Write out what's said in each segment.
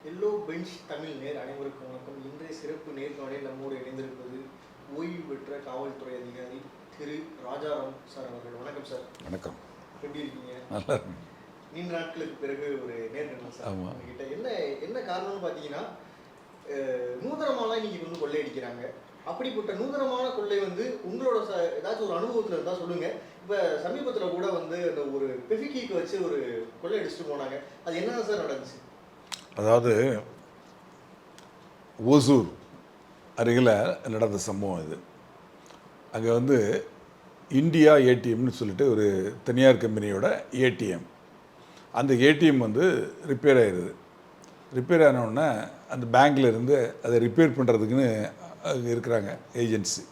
Yellow bench Tamil நேர் அனைவருக்கும் வணக்கம். இன்றைய சிறப்பு நேர்காணலில் நம்மோடு இணைந்திருப்பது ஓய்வு பெற்ற காவல்துறை அதிகாரி திரு ராஜாராம் சார் அவர்கள். வணக்கம் சார். வணக்கம். எப்படி இருக்கீங்க? நல்லா இருக்கு. நீண்ட நாட்களுக்கு பிறகு ஒரு நேர்காணல் சார். ஆமாம். உங்ககிட்ட என்ன காரணம்னு பார்த்தீங்கன்னா, நூதனமாலாம் இன்னைக்கு வந்து கொள்ளையடிக்கிறாங்க. அப்படிப்பட்ட நூதனமான கொள்ளை வந்து உங்களோட ஏதாச்சும் ஒரு அனுபவத்தில் இருந்தால் சொல்லுங்கள். இப்போ சமீபத்தில் கூட வந்து அந்த ஒரு பெஃபிகீக்கு வச்சு ஒரு கொள்ளை அடிச்சுட்டு போனாங்க. அது என்னதான் சார் நடந்துச்சு? அதாவது ஓசூர் அருகில் நடந்த சம்பவம் இது. அங்கே வந்து இந்தியா ஏடிஎம்னு சொல்லிட்டு ஒரு தனியார் கம்பெனியோட ஏடிஎம். அந்த ஏடிஎம் வந்து ரிப்பேர் ஆயிடுது. ரிப்பேர் ஆனவுடனே அந்த பேங்க்கில் இருந்து அதை ரிப்பேர் பண்ணுறதுக்குன்னு அங்கே இருக்கிறாங்க ஏஜென்சி,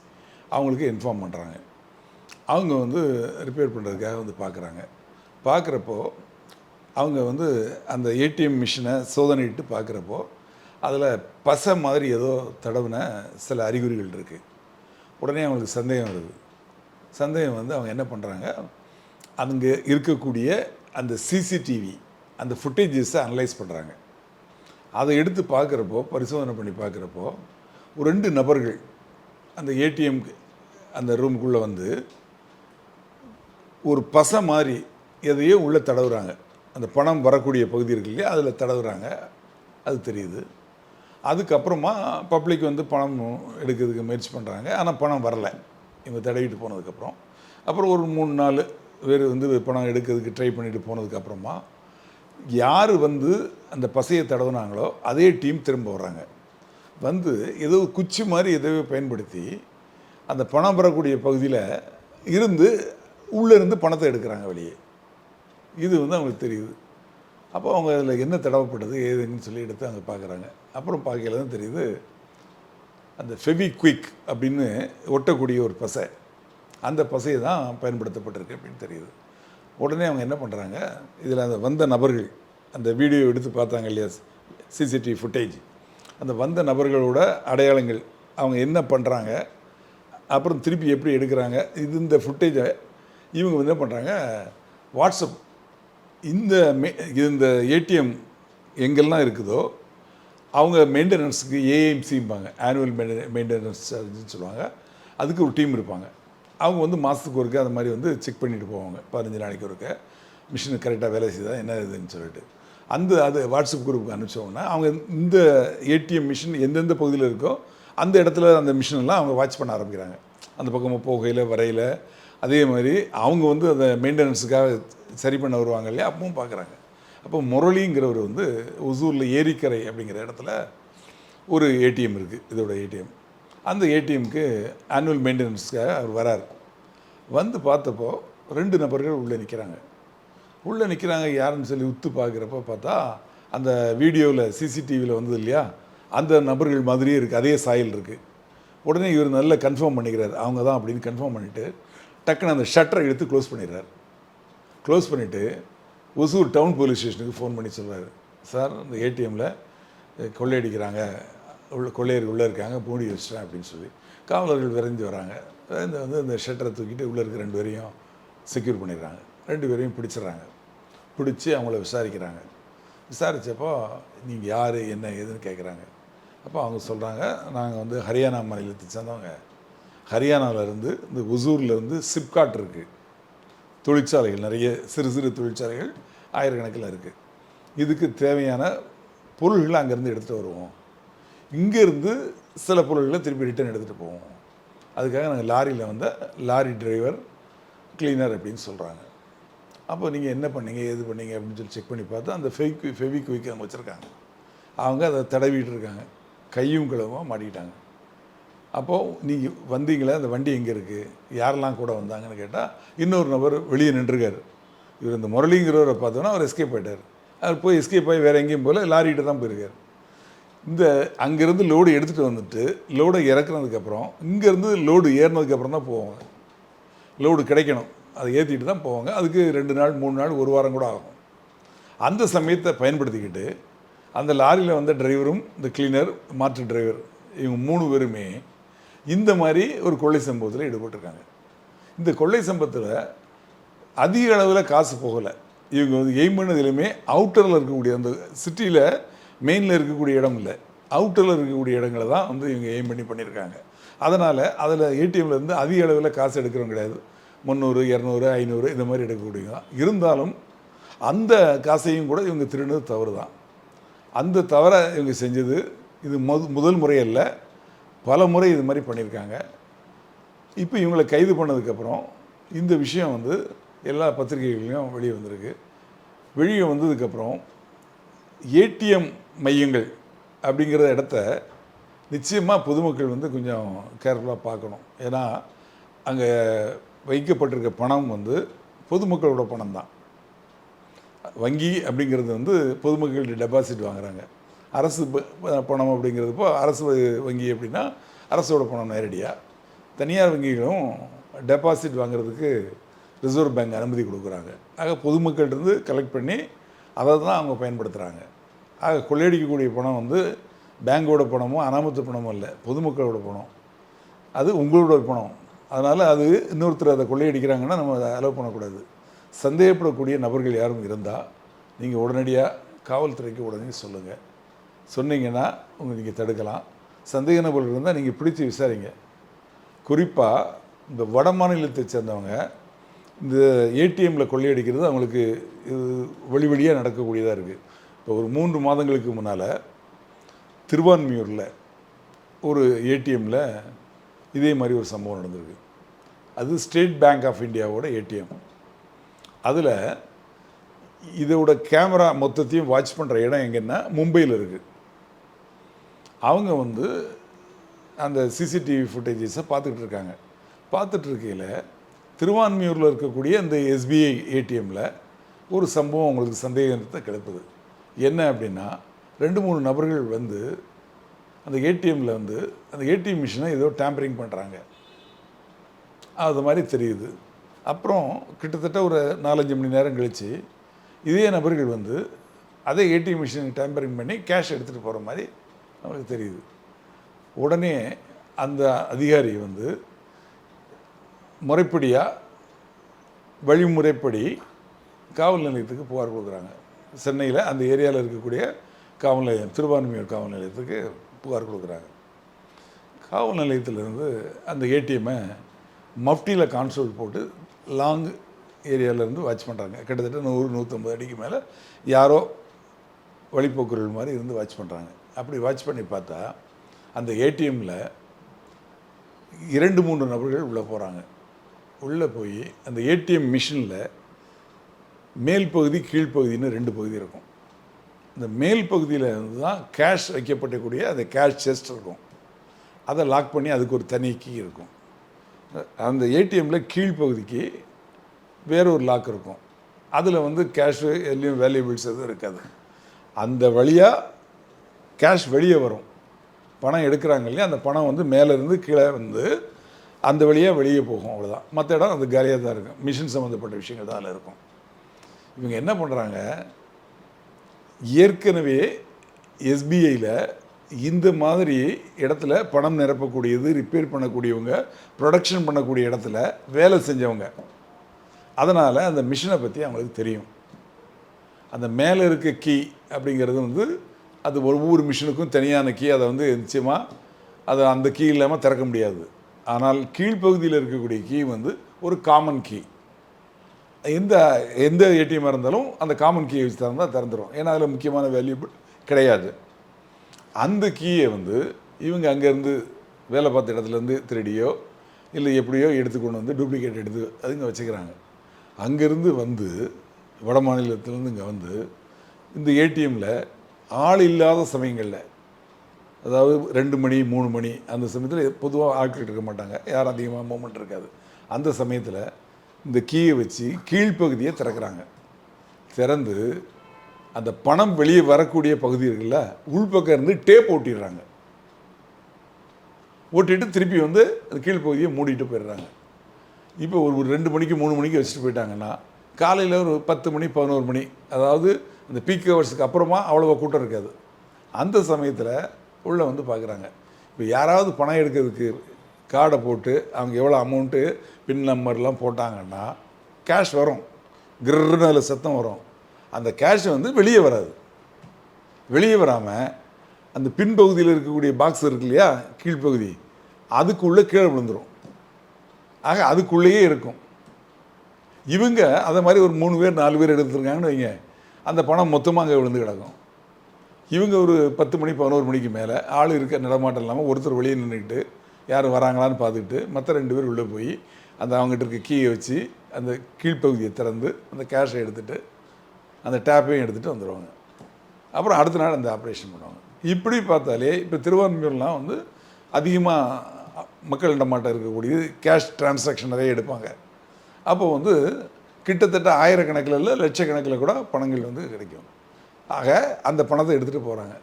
அவங்களுக்கு இன்ஃபார்ம் பண்ணுறாங்க. அவங்க வந்து ரிப்பேர் பண்ணுறதுக்காக வந்து பார்க்குறப்போ அவங்க வந்து அந்த ஏடிஎம் மிஷினை சோதனையிட்டு பார்க்குறப்போ அதில் பசை மாதிரி ஏதோ தடவின சில அறிகுறிகள் இருக்குது. உடனே அவங்களுக்கு சந்தேகம் வருது. சந்தேகம் வந்து அவங்க என்ன பண்ணுறாங்க, அங்கே இருக்கக்கூடிய அந்த சிசிடிவி அந்த ஃபுட்டேஜஸை அனலைஸ் பண்ணுறாங்க. அதை எடுத்து பார்க்குறப்போ, பரிசோதனை பண்ணி பார்க்குறப்போ, ஒரு 2 நபர்கள் அந்த ஏடிஎம் அந்த ரூமுக்குள்ளே வந்து ஒரு பசை மாதிரி எதையோ உள்ளே தடவுறாங்க. அந்த பணம் வரக்கூடிய பகுதி இருக்கு இல்லையா, அதில் தடவுறாங்க. அது தெரியுது. அதுக்கப்புறமா பப்ளிக் வந்து பணம் எடுக்கிறதுக்கு முயற்சி பண்ணுறாங்க. ஆனால் பணம் வரலை இவங்க தடவிட்டு போனதுக்கப்புறம். அப்புறம் ஒரு 3-4 பேர் வந்து பணம் எடுக்கிறதுக்கு ட்ரை பண்ணிட்டு போனதுக்கப்புறமா யார் வந்து அந்த பசையை தடவுனாங்களோ அதே டீம் திரும்ப வர்றாங்க. வந்து ஏதோ குச்சி மாதிரி எதையோ பயன்படுத்தி அந்த பணம் வரக்கூடிய பகுதியில் இருந்து உள்ளேருந்து பணத்தை எடுக்கிறாங்க வெளியே. இது வந்து அவங்களுக்கு தெரியுது. அப்போ அவங்க அதில் என்ன தடவப்பட்டது ஏதுன்னு சொல்லி எடுத்து அங்கே பார்க்குறாங்க. அப்புறம் பார்க்கல தான் தெரியுது, அந்த ஃபெவிக்விக் அப்படின்னு ஒட்டக்கூடிய ஒரு பசை, அந்த பசையை தான் பயன்படுத்தப்பட்டிருக்கு அப்படின்னு தெரியுது. உடனே அவங்க என்ன பண்ணுறாங்க, இதில் அந்த வந்த நபர்கள் அந்த வீடியோ எடுத்து பார்த்தாங்க இல்லையா, சிசிடிவி ஃபுட்டேஜ், அந்த வந்த நபர்களோட அடையாளங்கள், அவங்க என்ன பண்ணுறாங்க, அப்புறம் திருப்பி எப்படி எடுக்கிறாங்க, இந்த ஃபுட்டேஜை இவங்க வந்து என்ன பண்ணுறாங்க, வாட்ஸ்அப் இந்த ஏடிஎம் எங்கெல்லாம் இருக்குதோ அவங்க மெயின்டெனன்ஸுக்கு ஏஎம்சிம்பாங்க, ஆனுவல் மெயின்டெனன்ஸ் சார்ஜுன்னு சொல்லுவாங்க. அதுக்கு ஒரு டீம் இருப்பாங்க. அவங்க வந்து மாதத்துக்கு ஒருக்க அந்த மாதிரி வந்து செக் பண்ணிட்டு போவாங்க. 15 நாளைக்கு ஒருக்க மிஷினு கரெக்டாக வேலை செய்தா என்ன இதுன்னு சொல்லிட்டு அது வாட்ஸ்அப் குரூப்புக்கு அனுப்பிச்சோன்னா அவங்க இந்த ஏடிஎம் மிஷின் எந்தெந்த பகுதியில் இருக்கோ அந்த இடத்துல அந்த மிஷினெல்லாம் அவங்க வாட்ச் பண்ண ஆரம்பிக்கிறாங்க. அந்த பக்கமாக போகையில் வரையில். அதே மாதிரி அவங்க வந்து அந்த மெயின்டெனன்ஸுக்காக சரி பண்ண வருவாங்க இல்லையா, அப்பவும் பார்க்குறாங்க. அப்போ முரளிங்கிறவர் வந்து ஒசூரில் ஏரிக்கரை அப்படிங்கிற இடத்துல ஒரு ஏடிஎம் இருக்குது, இதோட ஏடிஎம். அந்த ஏடிஎம்க்கு ஆனுவல் மெயின்டெனன்ஸுக்காக அவர் வரார். வந்து பார்த்தப்போ 2 நபர்கள் உள்ளே நிற்கிறாங்க. யாருன்னு சொல்லி உத்து பார்க்குறப்போ பார்த்தா அந்த வீடியோவில் சிசிடிவியில் வந்தது இல்லையா, அந்த நபர்கள் மாதிரியே இருக்குது, அதே சாயல் இருக்குது. உடனே இவர் நல்லா கன்ஃபார்ம் பண்ணிக்கிறார், அவங்க தான் அப்படின்னு கன்ஃபார்ம் பண்ணிவிட்டு டக்குன்னு அந்த ஷட்டரை எடுத்து க்ளோஸ் பண்ணிவிட்டு ஒசூர் டவுன் போலீஸ் ஸ்டேஷனுக்கு ஃபோன் பண்ணி சொல்கிறார், சார் இந்த ஏடிஎம்மில் கொள்ளையடிக்கிறாங்க, கொள்ளையர்கள் உள்ளே இருக்காங்க, மூடி வச்சிட்டேன் அப்படின்னு சொல்லி. காவலர்கள் விரைந்து வராங்க. இந்த ஷட்டரை தூக்கிட்டு உள்ளே இருக்க 2 பேரையும் செக்யூர் பண்ணிடுறாங்க. 2 பேரையும் பிடிச்சி அவங்கள விசாரித்தப்போ நீங்கள் யார் என்ன ஏதுன்னு கேட்குறாங்க. அப்போ அவங்க சொல்கிறாங்க, நாங்கள் வந்து ஹரியானா மாநிலத்தை சேர்ந்தவங்க, ஹரியானாவிலேருந்து இந்த ஒசூரில் வந்து சிப்காட் இருக்குது, தொழிற்சாலைகள் நிறைய சிறு தொழிற்சாலைகள் ஆயிரக்கணக்கில் இருக்குது. இதுக்கு தேவையான பொருள்களை அங்கேருந்து எடுத்துகிட்டு வருவோம், இங்கேருந்து சில பொருள்களை திருப்பி ரிட்டர்ன் எடுத்துகிட்டு போவோம். அதுக்காக நாங்கள் லாரியில் வந்த லாரி டிரைவர் கிளீனர் அப்படின்னு சொல்கிறாங்க. அப்போ நீங்கள் என்ன பண்ணீங்க ஏது பண்ணீங்க அப்படின்னு சொல்லி செக் பண்ணி பார்த்தா அந்த ஃபெவிக்விக் அவங்க வச்சுருக்காங்க. அவங்க அதை தடவிட்டு இருக்காங்க, கையும் கிளவுமாக மாட்டிக்கிட்டாங்க. அப்போது நீங்கள் வந்தீங்களே, அந்த வண்டி எங்கே இருக்குது, யாரெல்லாம் கூட வந்தாங்கன்னு கேட்டால் இன்னொரு நபர் வெளியே நின்றுருக்கார். இவர் இந்த முரளிங்கிறவரை பார்த்தோன்னா அவர் எஸ்கேப் ஆகிட்டார். அவர் போய் எஸ்கேப் ஆகி வேறு எங்கேயும் போல் லாரிகிட்ட தான் போயிருக்கார். இந்த அங்கேருந்து லோடு எடுத்துகிட்டு வந்துட்டு லோடை இறக்குனதுக்கப்புறம் இங்கேருந்து லோடு ஏறினதுக்கப்புறம் தான் போவாங்க. லோடு கிடைக்கணும், அதை ஏற்றிட்டு தான் போவாங்க. அதுக்கு 2 நாள் 3 நாள் 1 வாரம் கூட ஆகும். அந்த சமயத்தை பயன்படுத்திக்கிட்டு அந்த லாரியில் வந்த டிரைவரும் இந்த கிளீனர் மாற்று டிரைவர் இவங்க 3 பேருமே இந்த மாதிரி ஒரு கொள்ளை சம்பவத்தில் ஈடுபட்டிருக்காங்க. இந்த கொள்ளை சம்பவத்தில் அதிக அளவில் காசு போகலை. இவங்க வந்து எய்ம் பண்ணதுலையுமே அவுட்டரில் இருக்கக்கூடிய அந்த சிட்டியில் மெயினில் இருக்கக்கூடிய இடம் இல்லை, அவுட்டரில் இருக்கக்கூடிய இடங்களை தான் வந்து இவங்க எய்ம் பண்ணி பண்ணியிருக்காங்க. அதனால் அதில் ஏடிஎம்லேருந்து அதிக அளவில் காசு எடுக்கிறவங்க கிடையாது. 300, 200, 500 இந்த மாதிரி எடுக்கக்கூடியது தான். இருந்தாலும் அந்த காசையும் கூட இவங்க திருடுனது தவறு தான். அந்த தவறை இவங்க செஞ்சது இது முதல் முறை அல்ல, பல முறை இது மாதிரி பண்ணியிருக்காங்க. இப்போ இவங்களை கைது பண்ணதுக்கப்புறம் இந்த விஷயம் வந்து எல்லா பத்திரிகைகள்லையும் வெளியே வந்திருக்கு. வெளியே வந்ததுக்கப்புறம் ஏடிஎம் மையங்கள் அப்படிங்கிற இடத்த நிச்சயமாக பொதுமக்கள் வந்து கொஞ்சம் கேர்ஃபுல்லாக பார்க்கணும். ஏன்னா அங்கே வைக்கப்பட்டிருக்க பணம் வந்து பொதுமக்களோட பணம் தான். வங்கி அப்படிங்கிறது வந்து பொதுமக்கள்கிட்ட டெபாசிட் வாங்குறாங்க. அரசு பணம் அப்படிங்கிறதுப்போ அரசு வங்கி அப்படின்னா அரசோட பணம் நேரடியாக. தனியார் வங்கிகளும் டெபாசிட் வாங்குறதுக்கு ரிசர்வ் பேங்க் அனுமதி கொடுக்குறாங்க. ஆக பொதுமக்கள்கிட்டருந்து கலெக்ட் பண்ணி அதை தான் அவங்க பயன்படுத்துகிறாங்க. ஆக கொள்ளையடிக்கக்கூடிய பணம் வந்து பேங்கோட பணமோ அனாமத்து பணமோ இல்லை, பொதுமக்களோட பணம். அது உங்களோட பணம். அதனால் அது இன்னொருத்தர் அதை கொள்ளையடிக்கிறாங்கன்னா நம்ம அதை அலோவ் பண்ணக்கூடாது. சந்தேகப்படக்கூடிய நபர்கள் யாரும் இருந்தால் நீங்கள் உடனடியாக காவல்துறைக்கு உடனே சொல்லுங்கள். சொன்னீங்கன்னா நீங்கள் தடுக்கலாம். சந்தேக நபர்கள் இருந்தால் நீங்கள் பிடிச்சி விசாரிங்க. குறிப்பாக இந்த வட மாநிலத்தை சேர்ந்தவங்க இந்த ஏடிஎம்மில் கொள்ளையடிக்கிறது அவங்களுக்கு இது வழியாக நடக்கக்கூடியதாக இருக்குது. இப்போ ஒரு 3 மாதங்களுக்கு முன்னால் திருவான்மியூரில் ஒரு ஏடிஎம்மில் இதே மாதிரி ஒரு சம்பவம் நடந்திருக்கு. அது ஸ்டேட் பேங்க் ஆஃப் இந்தியாவோட ஏடிஎம். அதில் இதோட கேமரா மொத்தத்தையும் வாட்ச் பண்ணுற இடம் எங்கன்னா மும்பையில் இருக்குது. அவங்க வந்து அந்த சிசிடிவி ஃபுட்டேஜஸை பார்த்துக்கிட்டு இருக்காங்க. பார்த்துட்டு இருக்கையில் திருவான்மியூரில் இருக்கக்கூடிய அந்த எஸ்பிஐ ஏடிஎம்மில் ஒரு சம்பவம் அவங்களுக்கு சந்தேகத்தை கிளப்புது. என்ன அப்படின்னா 2-3 நபர்கள் வந்து அந்த ஏடிஎம்மில் வந்து அந்த ஏடிஎம் மிஷினை ஏதோ டேம்பரிங் பண்ணுறாங்க, அது மாதிரி தெரியுது. அப்புறம் கிட்டத்தட்ட ஒரு 4-5 மணி நேரம் கழித்து இதே நபர்கள் வந்து அதே ஏடிஎம் மிஷினை டேம்பரிங் பண்ணி கேஷ் எடுத்துகிட்டு போகிற மாதிரி அவங்களுக்கு தெரியுது. உடனே அந்த அதிகாரி வந்து முறைப்படியாக வழிமுறைப்படி காவல் நிலையத்துக்கு புகார் கொடுக்குறாங்க. சென்னையில் அந்த ஏரியாவில் இருக்கக்கூடிய காவல் நிலையம், திருவான்மியூர் காவல் நிலையத்துக்கு புகார் கொடுக்குறாங்க. காவல் நிலையத்திலேருந்து அந்த ஏடிஎம்மை மஃப்டியில் கான்சோல் போட்டு லாங் ஏரியாவிலேருந்து வாட்ச் பண்ணுறாங்க. கிட்டத்தட்ட 100-150 அடிக்கு மேலே யாரோ வழிப்போக்குகள் மாதிரி இருந்து வாட்ச் பண்ணுறாங்க. அப்படி வாட்ச் பண்ணி பார்த்தா அந்த ஏடிஎம்மில் 2-3 நபர்கள் உள்ளே போகிறாங்க. உள்ளே போய் அந்த ஏடிஎம் மிஷினில் மேல் பகுதி கீழ்ப்பகுதின்னு 2 பகுதி இருக்கும். இந்த மேல் பகுதியில் இருந்து தான் கேஷ் வைக்கப்படக்கூடிய அந்த கேஷ் செஸ்ட் இருக்கும். அதை லாக் பண்ணி அதுக்கு ஒரு தனி கீ இருக்கும். அந்த ஏடிஎம்மில் கீழ்ப்பகுதிக்கு வேற ஒரு லாக் இருக்கும். அதில் வந்து கேஷு எல்லாம் வேல்யூபிள்ஸ் எதுவும் இருக்காது. அந்த வழியாக கேஷ் வெளியே வரும். பணம் எடுக்கிறாங்க இல்லையா, அந்த பணம் வந்து மேலேருந்து கீழே வந்து அந்த வழியாக வெளியே போகும், அவ்வளோதான். மற்ற இடம் அது காலியாக தான் இருக்கும். மிஷின் சம்மந்தப்பட்ட விஷயங்கள் தான் அதில் இருக்கும். இவங்க என்ன பண்ணுறாங்க, ஏற்கனவே எஸ்பிஐயில் இந்த மாதிரி இடத்துல பணம் நிரப்பக்கூடியது, ரிப்பேர் பண்ணக்கூடியவங்க, ப்ரொடக்ஷன் பண்ணக்கூடிய இடத்துல வேலை செஞ்சவங்க. அதனால் அந்த மிஷினை பற்றி அவங்களுக்கு தெரியும். அந்த மேலே இருக்க கீ அப்படிங்கிறது வந்து அது ஒவ்வொரு மிஷினுக்கும் தனியான கீ. அதை வந்து நிச்சயமாக அதை அந்த கீ இல்லாமல் திறக்க முடியாது. ஆனால் கீழ்ப்பகுதியில் இருக்கக்கூடிய கீ வந்து ஒரு காமன் கீ. எந்த ஏடிஎம்மாக இருந்தாலும் அந்த காமன் கீயை வச்சு திறந்தால் திறந்துடும். ஏன்னா அதில் முக்கியமான வேல்யூபிள் கிடையாது. அந்த கீயை வந்து இவங்க அங்கேருந்து வேலை பார்த்த இடத்துலேருந்து திருடியோ இல்லை எப்படியோ எடுத்துக்கொண்டு வந்து டூப்ளிகேட் எடுத்து அதுங்க வச்சுக்கிறாங்க. அங்கேருந்து வந்து வட மாநிலத்திலேருந்து இங்கே வந்து இந்த ஏடிஎம்மில் ஆள் இல்லாத சமயங்களில், அதாவது 2 மணி 3 மணி அந்த சமயத்தில் பொதுவாக ஆட்கள் இருக்க மாட்டாங்க, யாரும் அதிகமாக மூமெண்ட் இருக்காது. அந்த சமயத்தில் இந்த கீயை வச்சு கீழ்ப்பகுதியை திறக்கிறாங்க. திறந்து அந்த பணம் வெளியே வரக்கூடிய பகுதி இருக்குல்ல, உள்பக்கம் இருந்து டேப் ஓட்டிடுறாங்க. ஓட்டிட்டு திருப்பி வந்து அந்த கீழ்ப்பகுதியை மூடிட்டு போயிடுறாங்க. இப்போ ஒரு 2 மணிக்கு 3 மணிக்கு வச்சுட்டு போயிட்டாங்கன்னா காலையில் ஒரு 10 மணி 11 மணி, அதாவது அந்த பீக் ஹவர்ஸுக்கு அப்புறமா அவ்வளோவா கூட்டம் இருக்காது. அந்த சமயத்தில் உள்ளே வந்து பார்க்குறாங்க. இப்போ யாராவது பணம் எடுக்கிறதுக்கு கார்டை போட்டு அவங்க எவ்வளோ அமௌண்ட்டு பின் நம்பர்லாம் போட்டாங்கன்னா கேஷ் வரும், கிர்னு அதில் சத்தம் வரும். அந்த கேஷ் வந்து வெளியே வராது. வெளியே வராமல் அந்த பின்பகுதியில் இருக்கக்கூடிய பாக்ஸ் இருக்கு இல்லையா, கீழ்ப்பகுதி, அதுக்குள்ளே கீழே விழுந்துடும். ஆக அதுக்குள்ளேயே இருக்கும். இவங்க அதை மாதிரி ஒரு 3 பேர் 4 பேர் எடுத்துருக்காங்கன்னு வைங்க, அந்த பணம் மொத்தமாக அங்கே விழுந்து கிடக்கும். இவங்க ஒரு 10 மணி 11 மணிக்கு மேலே ஆள் இருக்க நடமாட்டம் இல்லாமல் ஒருத்தர் வெளியே நின்றுக்கிட்டு யாரும் வராங்களான்னு பார்த்துக்கிட்டு மற்ற 2 பேர் உள்ளே போய் அந்த அவங்ககிட்ட இருக்க கீயை வச்சு அந்த கீழ்ப்பகுதியை திறந்து அந்த கேஷை எடுத்துகிட்டு அந்த டேப்பையும் எடுத்துகிட்டு வந்துடுவாங்க. அப்புறம் அடுத்த நாள் அந்த ஆப்ரேஷன் பண்ணுவாங்க. இப்படி பார்த்தாலே இப்போ திருவான்மியூர்லாம் வந்து அதிகமாக மக்கள் நடமாட்டம் இருக்கக்கூடிய கேஷ் டிரான்சாக்ஷன் நிறைய எடுப்பாங்க. அப்போ வந்து கிட்டத்தட்ட ஆயிரக்கணக்கில் இல்லை லட்சக்கணக்கில் கூட பணங்கள் வந்து கிடைக்கும். ஆக அந்த பணத்தை எடுத்துகிட்டு போகிறாங்க.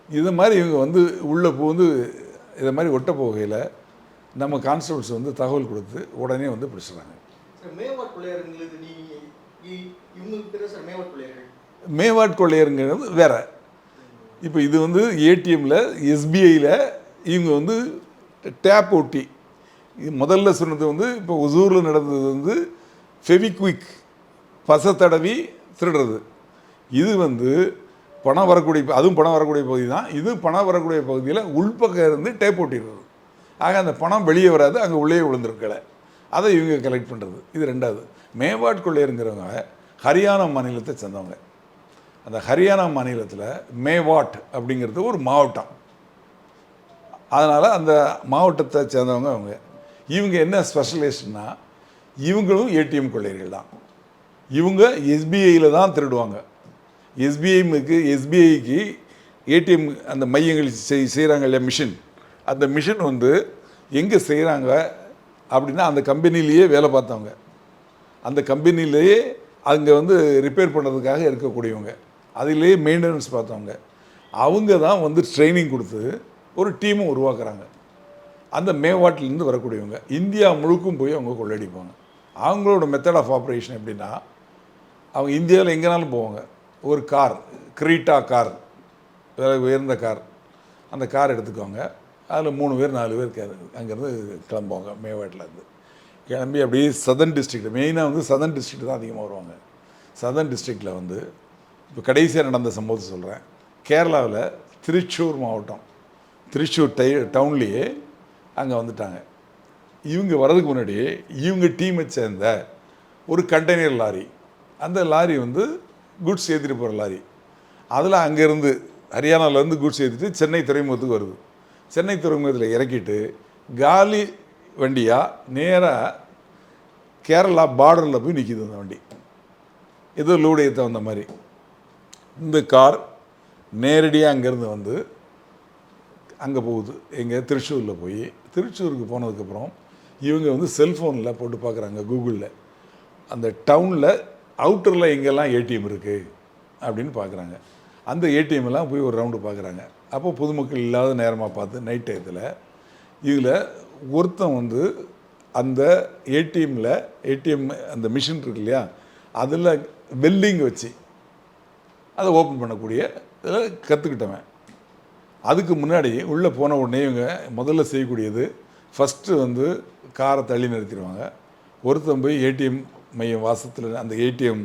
இது மாதிரி இவங்க வந்து உள்ளே வந்து இதை மாதிரி ஒட்ட போகையில் நம்ம கான்ஸ்டபிள்ஸ் வந்து தகவல் கொடுத்து உடனே வந்து பிடிச்சிடுறாங்க. மேவாட் கொள்ளையர்களுக்கு இவங்களுக்கு பேர் சார் மேவாட் கொள்ளையர்கள். மேவாட் கொள்ளையருங்கிறது வேற. இப்போ இது வந்து ஏடிஎம்மில் எஸ்பிஐயில் இவங்க வந்து டேப் ஒட்டி முதல்ல சொன்னது வந்து இப்போ ஒசூரில் நடந்தது வந்து ஃபெவிக்விக் பசை தடவி திருடுறது. இது வந்து பணம் வரக்கூடிய, அதுவும் பணம் வரக்கூடிய பகுதி தான். இது பணம் வரக்கூடிய பகுதியில் உள்பக்கம் இருந்து டேப் ஒட்டிடுறது. ஆக அந்த பணம் வெளியே வராது, அங்கே உள்ளே விழுந்திருக்கல, அதை இவங்க கலெக்ட் பண்ணுறது. இது ரெண்டாவது. மேவாட் கொள்ளையருங்கிறவங்க ஹரியானா மாநிலத்தை சேர்ந்தவங்க. அந்த ஹரியானா மாநிலத்தில் மேவாட் அப்படிங்கிறது ஒரு மாவட்டம். அதனால் அந்த மாவட்டத்தை சேர்ந்தவங்க அவங்க. இவங்க என்ன ஸ்பெஷலைஸ்ட்னா இவங்களும் ஏடிஎம் கொள்ளையர்கள் தான். இவங்க எஸ்பிஐயில் தான் திருடுவாங்க. எஸ்பிஐக்கு ஏடிஎம் அந்த மையங்கள் செய்கிறாங்க இல்லையா மிஷின், அந்த மிஷின் வந்து எங்கே செய்கிறாங்க அப்படின்னா அந்த கம்பெனிலேயே வேலை பார்த்தவங்க, அந்த கம்பெனிலேயே அங்கே வந்து ரிப்பேர் பண்ணுறதுக்காக இருக்கக்கூடியவங்க, அதிலேயே மெயின்டெனன்ஸ் பார்த்தவங்க, அவங்க தான் வந்து ட்ரைனிங் கொடுத்து ஒரு டீமும் உருவாக்குறாங்க. அந்த மேவாட்டிலேருந்து வரக்கூடியவங்க இந்தியா முழுக்கும் போய் அவங்க கொள்ளடிப்பாங்க. அவங்களோட மெத்தட் ஆஃப் ஆப்ரேஷன் எப்படின்னா, அவங்க இந்தியாவில் எங்கேனாலும் போவாங்க. ஒரு கார், கிரீட்டா கார், உயர்ந்த கார், அந்த கார் எடுத்துக்குவாங்க. அதில் 3 பேர் 4 பேர் அங்கேருந்து கிளம்புவாங்க. மேவாட்டிலேருந்து கிளம்பி அப்படியே சதர்ன் டிஸ்ட்ரிக்ட், மெயினாக வந்து சதர்ன் டிஸ்ட்ரிக்ட் தான் அதிகமாக வருவாங்க. சதர்ன் டிஸ்ட்ரிக்டில் வந்து இப்போ கடைசியாக நடந்த சம்பவத்தை சொல்கிறேன். கேரளாவில் திருச்சூர் மாவட்டம், திருச்சூர் டவுன்லேயே அங்கே வந்துட்டாங்க. இவங்க வர்றதுக்கு முன்னாடி இவங்க டீமை சேர்ந்த ஒரு கண்டெய்னர் லாரி, அந்த லாரி வந்து குட்ஸ் ஏற்றிட்டு போகிற லாரி, அதில் அங்கேருந்து ஹரியானாவிலேருந்து குட்ஸ் ஏற்றிட்டு சென்னை துறைமுகத்துக்கு வருது. சென்னை துறைமுகத்தில் இறக்கிட்டு காலி வண்டியாக நேராக கேரளா பார்டரில் போய் நிற்கிது அந்த வண்டி. ஏதோ லோடு ஏற்ற வந்த மாதிரி. இந்த கார் நேரடியாக அங்கேருந்து வந்து அங்கே போகுது. எங்கே திருச்சூரில் போய், திருச்சூருக்கு போனதுக்கப்புறம் இவங்க வந்து செல்ஃபோனில் போட்டு பார்க்குறாங்க கூகுளில், அந்த டவுனில் அவுட்டரில் எங்கெல்லாம் ஏடிஎம் இருக்குது அப்படின்னு பார்க்குறாங்க. அந்த ஏடிஎம்மெல்லாம் போய் ஒரு ரவுண்டு பார்க்குறாங்க. அப்போ பொதுமக்கள் இல்லாத நேரமாக பார்த்து நைட் டயத்தில் இதில் ஒருத்தன் வந்து அந்த ஏடிஎம் அந்த மிஷின் இருக்கு இல்லையா, அதில் வெல்டிங் வச்சு அதை ஓப்பன் பண்ணக்கூடிய இதில் கற்றுக்கிட்டவன். அதுக்கு முன்னாடி உள்ளே போன உடனே இவங்க முதல்ல செய்யக்கூடியது ஃபஸ்ட்டு வந்து காரை தள்ளி நிறுத்திடுவாங்க. ஒருத்தன் போய் ஏடிஎம் மையம் வாசத்தில், அந்த ஏடிஎம்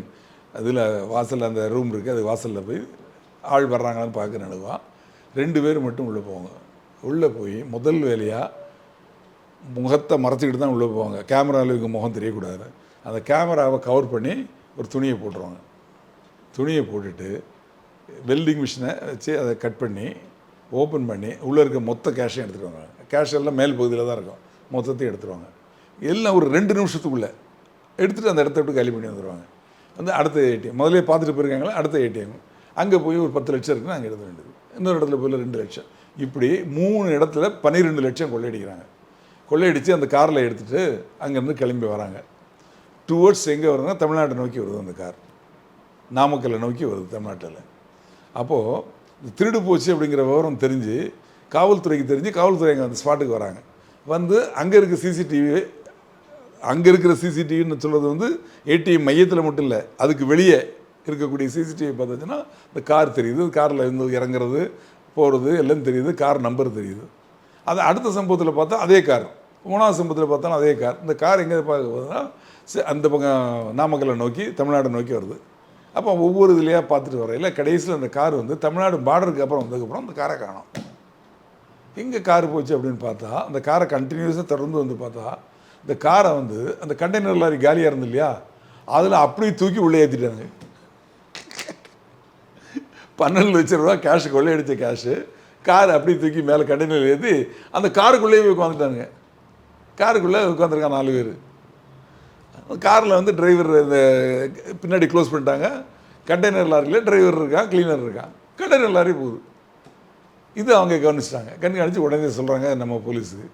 அதில் வாசலில் அந்த ரூம் இருக்குது, அது வாசலில் போய் ஆள் வர்றாங்களான்னு பார்க்க நடுவான். 2 பேர் மட்டும் உள்ளே போவாங்க. உள்ளே போய் முதல் வேலையாக முகத்தை மறைச்சிக்கிட்டு தான் உள்ளே போவாங்க. கேமராவில் இவங்க முகம் தெரியக்கூடாது. அந்த கேமராவை கவர் பண்ணி ஒரு துணியை போட்டுருவாங்க. துணியை போட்டுட்டு வெல்டிங் மிஷினை வச்சு அதை கட் பண்ணி ஓப்பன் பண்ணி உள்ளே இருக்க மொத்த கேஷையும் எடுத்துகிட்டு வாங்க. கேஷ் எல்லாம் மேல் பகுதியில் தான் இருக்கும், மொத்தத்தையும் எடுத்துருவாங்க. எல்லாம் ஒரு 2 நிமிஷத்துக்குள்ளே எடுத்துகிட்டு அந்த இடத்த விட்டு காலி பண்ணி வந்துடுவாங்க. வந்து அடுத்த ஏடிஎம் முதலே பார்த்துட்டு போயிருக்காங்களா, அடுத்த ஏடிஎம் அங்கே போய் ஒரு 10 லட்சம் இருக்குன்னா அங்கே எடுத்து வேண்டியது, இன்னொரு இடத்துல போய் 2 லட்சம், இப்படி 3 இடத்துல 12 லட்சம் கொள்ளையடிக்கிறாங்க. கொள்ளையடித்து அந்த காரில் எடுத்துகிட்டு அங்கேருந்து கிளம்பி வராங்க. டுவர்ட்ஸ் எங்கே வருதுன்னா தமிழ்நாட்டை நோக்கி வருது. அந்த கார் நாமக்கல்லை நோக்கி வருது தமிழ்நாட்டில். அப்போது திருடு போச்சு அப்படிங்கிற விவரம் தெரிஞ்சு காவல்துறைக்கு தெரிஞ்சு காவல்துறை அங்கே அந்த ஸ்பாட்டுக்கு வராங்க. வந்து அங்கே இருக்க சிசிடிவின்னு சொல்கிறது வந்து ஏடிஎம் மையத்தில் மட்டும் இல்லை, அதுக்கு வெளியே இருக்கக்கூடிய சிசிடிவி பார்த்துச்சுன்னா இந்த கார் தெரியுது, காரில் இருந்து இறங்குறது போகிறது எல்லாம் தெரியுது, கார் நம்பர் தெரியுது. அது அடுத்த சம்பவத்தில் பார்த்தா அதே கார், 3வது சம்பவத்தில் பார்த்தாலும் அதே கார். இந்த கார் எங்கே பார்க்க போகுதுன்னா அந்த பக்கம் நாமக்கல்லை நோக்கி தமிழ்நாட்டை நோக்கி வருது. அப்போ ஒவ்வொரு இதுலையாக பார்த்துட்டு வரையில் கடைசியில் அந்த கார் வந்து தமிழ்நாடு பார்டருக்கு அப்புறம் வந்ததுக்கப்புறம் அந்த காரை காணோம். எங்கே கார் போச்சு அப்படின்னு பார்த்தா அந்த காரை கண்டினியூஸாக தொடர்ந்து வந்து பார்த்தா இந்த காரை வந்து அந்த கண்டெய்னர் லாரி காலியாக இருந்து இல்லையா, அதில் அப்படியே தூக்கி உள்ளே ஏற்றிட்டாங்க. 12 லட்ச ரூபா கேஷு, கொள்ளையடித்த கேஷு, கார் அப்படியே தூக்கி மேலே கண்டெய்னர் ஏற்றி அந்த காருக்குள்ளேயே போய் உட்காந்துட்டாங்க. காருக்குள்ளே உட்காந்துருக்கான் 4 பேர். காரில் வந்து டிரைவர் இந்த பின்னாடி க்ளோஸ் பண்ணிட்டாங்க. கண்டெய்னர் லாரியில் டிரைவர் இருக்கான், கிளீனர் இருக்கான், கண்டெய்னர் லாரி போகுது. இது அவங்க கவனிச்சிட்டாங்க. கண்காணித்து உடனே சொல்கிறாங்க நம்ம போலீஸுக்கு.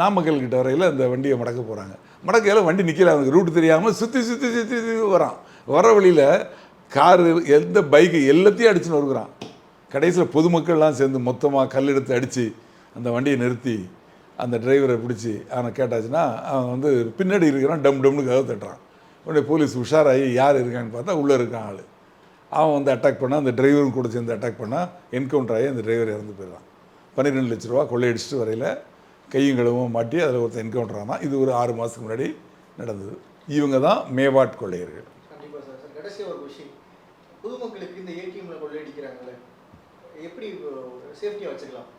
நாமக்கல்கிட்ட வரையில் அந்த வண்டியை மடக்க போகிறாங்க. மடக்கையில் வண்டி நிற்கல, அவனுக்கு ரூட்டு தெரியாமல் சுற்றி சுற்றி சுற்றி சுற்றி வரான். வர வழியில் காரு எந்த பைக்கு எல்லாத்தையும் அடிச்சுன்னு வருகிறான். கடைசியில் பொதுமக்கள்லாம் சேர்ந்து மொத்தமாக கல் எடுத்து அடித்து அந்த வண்டியை நிறுத்தி அந்த டிரைவரை பிடிச்சி அவனை கேட்டாச்சுன்னா அவன் வந்து பின்னாடி இருக்கிறான், டம் டம்னு கதவை தட்டுறான். உடனே போலீஸ் உஷாராகி யார் இருக்கான்னு பார்த்தா உள்ளே இருக்கான் ஆள். அவன் வந்து அட்டாக் பண்ணால் அந்த டிரைவரும் கூட சேர்ந்து அட்டாக் பண்ணால் என்கவுண்டர் ஆகி அந்த டிரைவர் இறந்து போயிடுறான். 12 லட்ச ரூபா கொள்ளையடிச்சிட்டு வரையில் கையும் களவும் மாட்டி அதில் ஒருத்தர் என்கவுண்டர் ஆனால் இது ஒரு 6 மாதத்துக்கு முன்னாடி நடந்தது. இவங்க தான் மேவாட் கொள்ளையர்கள். கண்டிப்பாக சார். சார் கடைசியாக ஒரு விஷயம், பொதுமக்களுக்கு இந்த ஏடிஎம்ல கொள்ளையடிக்கிறாங்களே எப்படி சேஃப்டியாக வச்சுக்கலாம்?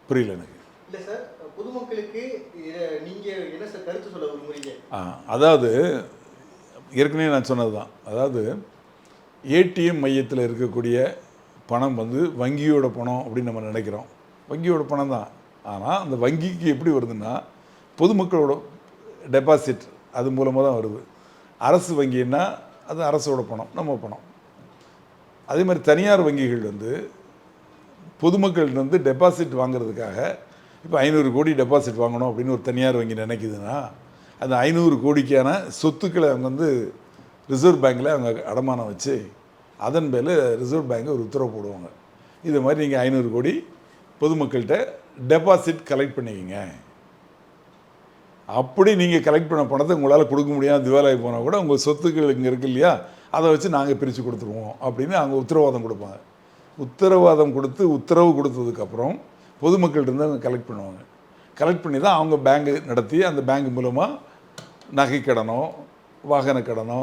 புரியல எனக்கு. இல்லை சார், பொதுமக்களுக்கு இதை நீங்கள் என்ன சார் கருத்து சொல்ல விரும்புறீங்க? அதாவது ஏற்கனவே நான் சொன்னது தான். அதாவது ஏடிஎம் மையத்தில் இருக்கக்கூடிய பணம் வந்து வங்கியோட பணம் அப்படின்னு நம்ம நினைக்கிறோம். வங்கியோட பணம் தான். ஆனால் அந்த வங்கிக்கு எப்படி வருதுன்னா பொதுமக்களோட டெபாசிட் அது மூலமாக தான் வருது. அரசு வங்கின்னா அது அரசோட பணம், நம்ம பணம். அதே மாதிரி தனியார் வங்கிகள் வந்து பொதுமக்கள்கிட்ட வந்து டெபாசிட் வாங்குறதுக்காக இப்போ 500 கோடி டெபாசிட் வாங்கணும் அப்படின்னு ஒரு தனியார் வங்கி நினைக்குதுன்னா அந்த 500 கோடிக்கான சொத்துக்களை அவங்க வந்து ரிசர்வ் பேங்கில் அவங்க அடமானம் வச்சு அதன் பேரில் ரிசர்வ் பேங்க் ஒரு உத்தரவு போடுவாங்க. இது மாதிரி நீங்கள் 500 கோடி பொதுமக்கள்கிட்ட டெபாசிட் கலெக்ட் பண்ணிக்கிங்க. அப்படி நீங்கள் கலெக்ட் பண்ண பணத்தை உங்களால் கொடுக்க முடியாது, திவாலாகி போனால் கூட உங்கள் சொத்துக்கள் இங்கே இருக்கு இல்லையா, அதை வச்சு நாங்கள் பிரித்து கொடுத்துருவோம் அப்படின்னு அவங்க உத்தரவாதம் கொடுப்பாங்க. உத்தரவாதம் கொடுத்து உத்தரவு கொடுத்ததுக்கப்புறம் பொதுமக்கள்கிட்ட அவங்க கலெக்ட் பண்ணுவாங்க. கலெக்ட் பண்ணி தான் அவங்க பேங்கு நடத்தி அந்த பேங்க் மூலமாக நகை கடனோ வாகன கடனோ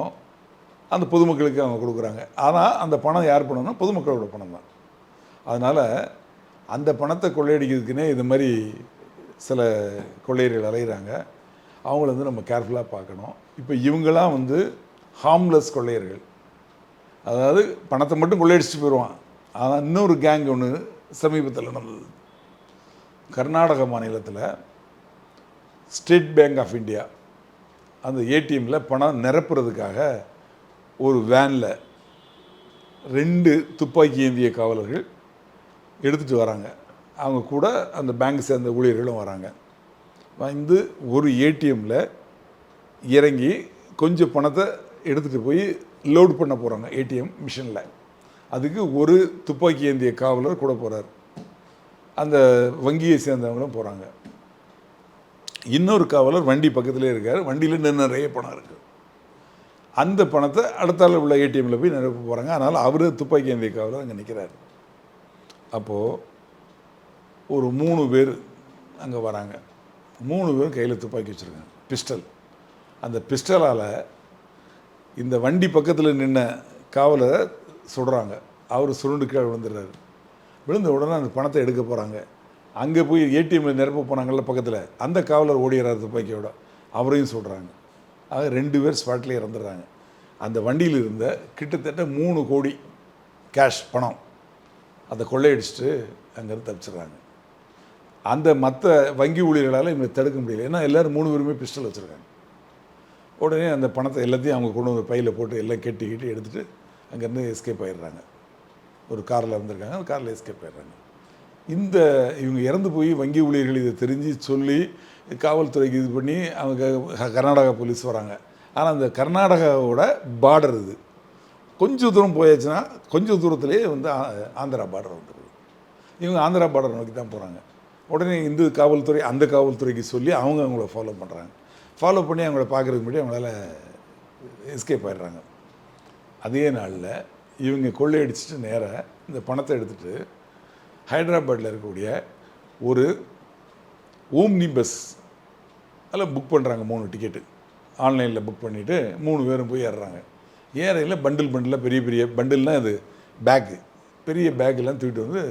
அந்த பொதுமக்களுக்கு அவங்க கொடுக்குறாங்க. ஆனால் அந்த பணம் யார் பணம்னா பொதுமக்களோட பணம் தான். அதனால் அந்த பணத்தை கொள்ளையடிக்கிறதுக்குன்னே இது மாதிரி சில கொள்ளையர்கள் அலைகிறாங்க. அவங்கள வந்து நம்ம கேர்ஃபுல்லாக பார்க்கணும். இப்போ இவங்களாம் வந்து ஹார்ம்லெஸ் கொள்ளையர்கள். அதாவது பணத்தை மட்டும் கொள்ளையடிச்சிட்டு போயிடுவான். ஆனால் இன்னொரு கேங் ஒன்று சமீபத்தில் நடந்தது. கர்நாடக மாநிலத்தில் ஸ்டேட் பேங்க் ஆஃப் இந்தியா அந்த ஏடிஎம்மில் பணம் நிரப்புறதுக்காக ஒரு வேனில் 2 துப்பாக்கி ஏந்திய காவலர்கள் எடுத்துகிட்டு வராங்க. அவங்க கூட அந்த பேங்க் சேர்ந்த ஊழியர்களும் வராங்க. வந்து ஒரு ஏடிஎம்மில் இறங்கி கொஞ்சம் பணத்தை எடுத்துகிட்டு போய் லோட் பண்ண போகிறாங்க ஏடிஎம் மிஷினில். அதுக்கு ஒரு துப்பாக்கி ஏந்திய காவலர் கூட போகிறார். அந்த வங்கியை சேர்ந்தவங்களும் போகிறாங்க. இன்னொரு காவலர் வண்டி பக்கத்துலேயே இருக்கார். வண்டியில் நிறைய பணம் இருக்குது. அந்த பணத்தை அடுத்தால உள்ள ஏடிஎம்மில் போய் நிரப்ப போகிறாங்க. அதனால் அவர் துப்பாக்கி ஏந்திய காவலர் அங்கே நிற்கிறார். அப்போது ஒரு 3 பேர் அங்கே வராங்க. 3 பேரும் கையில் துப்பாக்கி வச்சுருக்காங்க, பிஸ்டல். அந்த பிஸ்டலால் இந்த வண்டி பக்கத்தில் நின்ன காவலரை சுடுறாங்க. அவர் சுருண்டு கீழே விழுந்துடுறாரு. விழுந்த உடனே அந்த பணத்தை எடுக்க போகிறாங்க. அங்கே போய் ஏடிஎம்மில் நிரப்ப போனாங்கள்ல பக்கத்தில், அந்த காவலர் ஓடிடுறாரு துப்பாக்கியோட, அவரையும் சுடுறாங்க. ஆக 2 பேர் ஸ்பாட்லேயே இறந்துடுறாங்க. அந்த வண்டியில் இருந்த கிட்டத்தட்ட 3 கோடி கேஷ் பணம் அதை கொள்ளையடிச்சிட்டு அங்கேருந்து தப்பிச்சிடுறாங்க. அந்த மற்ற வங்கி ஊழியர்களால் இவங்க தடுக்க முடியல. ஏன்னா எல்லோரும் 3 பேருமே பிஸ்டல் வச்சுருக்காங்க. உடனே அந்த பணத்தை எல்லாத்தையும் அவங்க கொண்டு வந்து பையில் போட்டு எல்லாம் கெட்டி எடுத்துகிட்டு அங்கேருந்து எஸ்கேப் ஆகிடுறாங்க. ஒரு காரில் வந்திருக்காங்க, அந்த காரில் எஸ்கேப் ஆகிடுறாங்க. இந்த இவங்க இறந்து போய் வங்கி ஊழியர்கள் இதை தெரிஞ்சு சொல்லி காவல்துறைக்கு இது பண்ணி அவங்க கர்நாடகா போலீஸ் வராங்க. ஆனால் அந்த கர்நாடகாவோட பார்டர் இது. கொஞ்சம் தூரம் போயாச்சுன்னா கொஞ்சம் தூரத்துலேயே வந்து ஆந்திரா பார்டர் வந்துடுது. இவங்க ஆந்திரா பார்டர் நோக்கி தான் போகிறாங்க. உடனே இந்த காவல்துறை அந்த காவல்துறைக்கு சொல்லி அவங்கள ஃபாலோ பண்ணுறாங்க. ஃபாலோ பண்ணி அவங்கள பார்க்குறதுக்கு முன்னாடி அவங்களால எஸ்கேப் ஆகிடுறாங்க. அதே நாளில் இவங்க கொள்ளையடிச்சிட்டு நேராக இந்த பணத்தை எடுத்துகிட்டு ஹைதராபாத்தில் இருக்கக்கூடிய ஒரு ஓம்னி பஸ் அதில் புக் பண்ணுறாங்க. 3 டிக்கெட்டு ஆன்லைனில் புக் பண்ணிவிட்டு 3 பேரும் போய் ஏறுறாங்க. ஏறையில் பண்டிலாக பெரிய பெரிய பண்டில்னால் அது பேக்கு பெரிய பேக்கெல்லாம் தூக்கிட்டு வந்து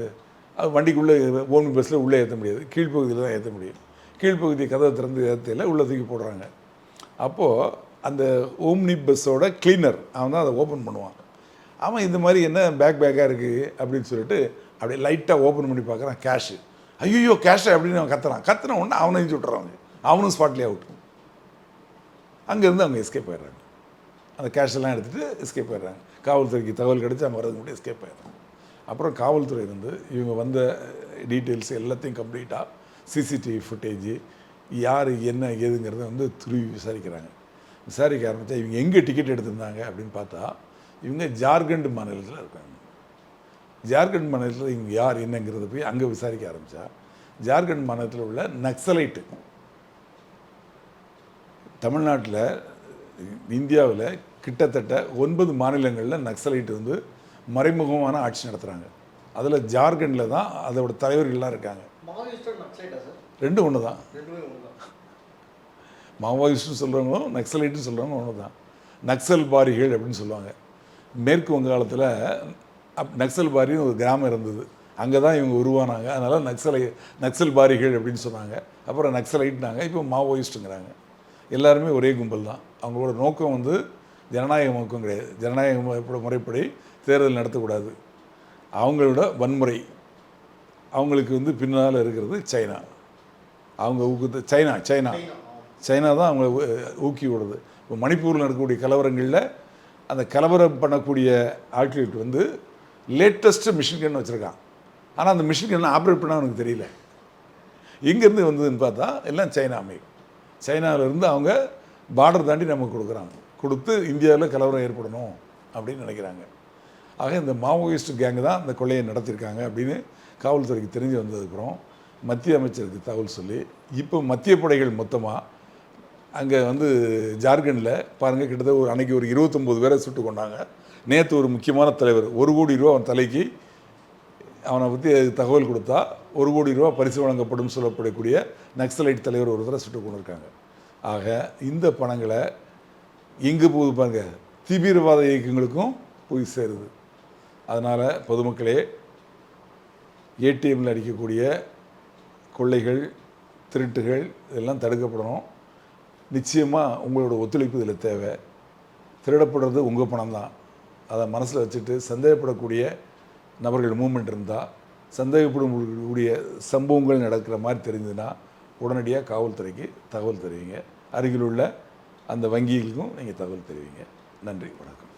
அது வண்டிக்குள்ளே ஓம்னி பஸ்ஸில் உள்ளே ஏற்ற முடியாது, கீழ்ப்பகுதியில் தான் ஏற்ற முடியும். கீழ்ப்பகுதி கதவை திறந்து ஏற்றையில் உள்ளே தூக்கி போடுறாங்க. அப்போது அந்த ஓம்னி பஸ்ஸோட கிளீனர் அவன் தான் அதை ஓப்பன் பண்ணுவான். அவன் இந்த மாதிரி என்ன பேக்காக இருக்குது அப்படின்னு சொல்லிட்டு அப்படியே லைட்டாக ஓப்பன் பண்ணி பார்க்குறான், கேஷு. ஐயோ கேஷு அப்படின்னு அவன் கத்துன உடனே அவனை அழிச்சு விட்டுறாங்க. அவனும் ஸ்பாட்லேயே அவுட். அங்கேருந்து அவங்க எஸ்கேப் ஆயிடுறாங்க. அந்த கேஷ் எல்லாம் எடுத்துகிட்டு எஸ்கேப் ஆயிடுறாங்க. காவல்துறைக்கு தகவல் கிடச்சி அவங்க வரது மட்டும் எஸ்கேப் ஆயிடுறாங்க. அப்புறம் காவல்துறை இருந்து இவங்க வந்த டீட்டெயில்ஸ் எல்லாத்தையும் கம்ப்ளீட்டாக சிசிடிவி ஃபுட்டேஜ் யார் என்ன ஏதுங்கிறத வந்து துருவி விசாரிக்கிறாங்க. விசாரிக்க ஆரம்பித்தா இவங்க எங்கே டிக்கெட் எடுத்திருந்தாங்க அப்படின்னு பார்த்தா இவங்க ஜார்க்கண்ட் மாநிலத்தில் இருக்காங்க. ஜார்க்கண்ட் மாநிலத்தில் இவங்க யார் என்னங்கிறத போய் அங்கே விசாரிக்க ஆரம்பித்தா ஜார்க்கண்ட் மாநிலத்தில் உள்ள நக்சலைட்டு தமிழ்நாட்டில் இந்தியாவில் கிட்டத்தட்ட 9 மாநிலங்களில் நக்சலைட்டு வந்து மறைமுகமான ஆட்சி நடத்துகிறாங்க. அதில் ஜார்க்கண்டில் தான் அதோட தலைவர்கள்லாம் இருக்காங்க. ரெண்டும் ஒன்று தான். மாவோயிஸ்ட்னு சொல்கிறவங்களும் நக்சலைட்டுன்னு சொல்கிறவங்க ஒன்று தான். நக்சல் பாரிகள் அப்படின்னு சொல்லுவாங்க. மேற்கு வங்காளத்தில் நக்சல் பாரின்னு ஒரு கிராமம் இருந்தது. அங்கே தான் இவங்க உருவானாங்க. அதனால் நக்சல் பாரிகள் அப்படின்னு சொன்னாங்க. அப்புறம் நக்சலைட்னாங்க. இப்போ மாவோயிஸ்ட்டுங்கிறாங்க. எல்லாருமே ஒரே கும்பல் தான். அவங்களோட நோக்கம் வந்து ஜனநாயக நோக்கம் கிடையாது. ஜனநாயக முறைப்படி தேர்தல் நடத்தக்கூடாது. அவங்களோட வன்முறை அவங்களுக்கு வந்து பின்னால் இருக்கிறது சைனா. அவங்க ஊக்கத்து சைனா தான் அவங்கள ஊக்கி விடுறது. இப்போ மணிப்பூரில் நடக்கக்கூடிய கலவரங்களில் அந்த கலவரம் பண்ணக்கூடிய ஆட்களுக்கு வந்து லேட்டஸ்ட்டு மிஷின் கன் வச்சுருக்கான். ஆனால் அந்த மிஷின் கன் ஆப்ரேட் பண்ணால் அவனுக்கு தெரியல. எங்கேருந்து வந்ததுன்னு பார்த்தா எல்லாம் சைனாவிலேருந்து அவங்க பார்டர் தாண்டி நமக்கு கொடுத்து இந்தியாவில் கலவரம் ஏற்படணும் அப்படின்னு நினைக்கிறாங்க. ஆக இந்த மாவோயிஸ்ட் கேங்கு தான் இந்த கொள்ளையை நடத்தியிருக்காங்க அப்படின்னு காவல்துறைக்கு தெரிஞ்சு வந்ததுக்கப்புறம் மத்திய அமைச்சருக்கு தகவல் சொல்லி இப்போ மத்திய படைகள் மொத்தமாக அங்கே வந்து ஜார்க்கண்டில் பாருங்கள் கிட்டத்தட்ட அன்றைக்கி ஒரு 29 பேரை சுட்டு கொண்டாங்க. நேற்று ஒரு முக்கியமான தலைவர் 1 கோடி ரூபா அவன் தலைக்கு அவனை பற்றி தகவல் கொடுத்தா 1 கோடி ரூபா பரிசு வழங்கப்படும் சொல்லப்படக்கூடிய நக்சலைட் தலைவர் ஒருத்தரை சுட்டு கொண்டு இருக்காங்க. ஆக இந்த பணங்களை எங்கே போகுது பாருங்க, தீவிரவாத இயக்கங்களுக்கும் போய் சேருது. அதனால் பொதுமக்களே ஏடிஎம்மில் அடிக்கக்கூடிய கொள்ளைகள் திருட்டுகள் இதெல்லாம் தடுக்கப்படணும். நிச்சயமாக உங்களோட ஒத்துழைப்பு இதில் தேவை. திருடப்படுறது உங்கள் பணம் தான். அதை மனசில் வச்சுட்டு சந்தேகப்படக்கூடிய நபர்கள் மூவ்மெண்ட் இருந்தால் சந்தேகப்படக்கூடிய சம்பவங்கள் நடக்கிற மாதிரி தெரிஞ்சதுன்னா உடனடியாக காவல்துறைக்கு தகவல் தெரிவிங்க. அருகில் உள்ள அந்த வங்கிகளுக்கும் நீங்கள் தகவல் தெரிவிங்க. நன்றி, வணக்கம்.